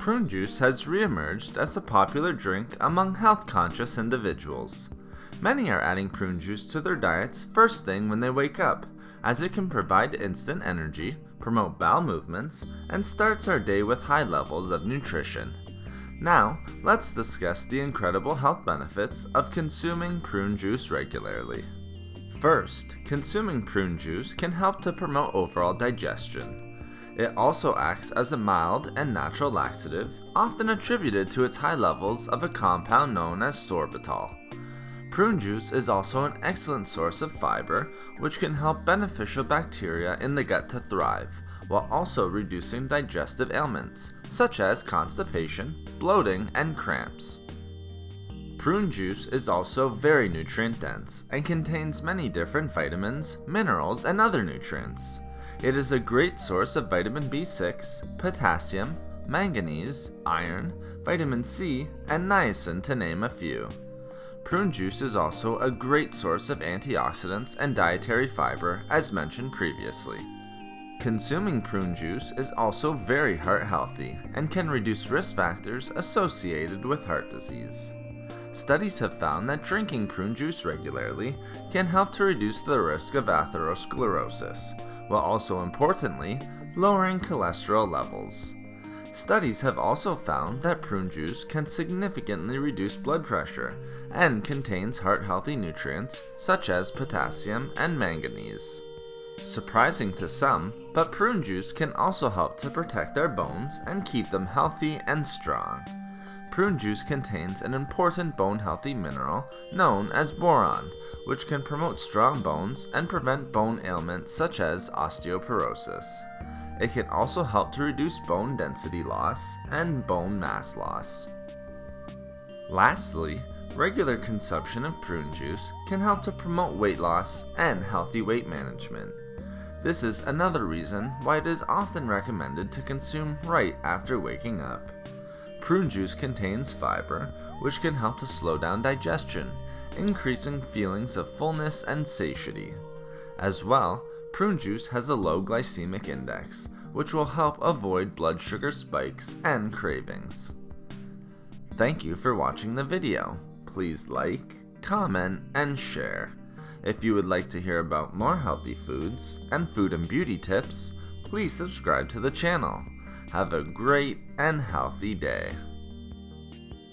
Prune juice has reemerged as a popular drink among health-conscious individuals. Many are adding prune juice to their diets first thing when they wake up, as it can provide instant energy, promote bowel movements, and starts our day with high levels of nutrition. Now, let's discuss the incredible health benefits of consuming prune juice regularly. First, consuming prune juice can help to promote overall digestion. It also acts as a mild and natural laxative, often attributed to its high levels of a compound known as sorbitol. Prune juice is also an excellent source of fiber, which can help beneficial bacteria in the gut to thrive, while also reducing digestive ailments, such as constipation, bloating, and cramps. Prune juice is also very nutrient-dense and contains many different vitamins, minerals, and other nutrients. It is a great source of vitamin B6, potassium, manganese, iron, vitamin C, and niacin to name a few. Prune juice is also a great source of antioxidants and dietary fiber, as mentioned previously. Consuming prune juice is also very heart healthy and can reduce risk factors associated with heart disease. Studies have found that drinking prune juice regularly can help to reduce the risk of atherosclerosis, while also importantly, lowering cholesterol levels. Studies have also found that prune juice can significantly reduce blood pressure and contains heart-healthy nutrients such as potassium and manganese. Surprising to some, but prune juice can also help to protect our bones and keep them healthy and strong. Prune juice contains an important bone-healthy mineral known as boron, which can promote strong bones and prevent bone ailments such as osteoporosis. It can also help to reduce bone density loss and bone mass loss. Lastly, regular consumption of prune juice can help to promote weight loss and healthy weight management. This is another reason why it is often recommended to consume right after waking up. Prune juice contains fiber, which can help to slow down digestion, increasing feelings of fullness and satiety. As well, prune juice has a low glycemic index, which will help avoid blood sugar spikes and cravings. Thank you for watching the video. Please like, comment, and share. If you would like to hear about more healthy foods and food and beauty tips, please subscribe to the channel. Have a great and healthy day.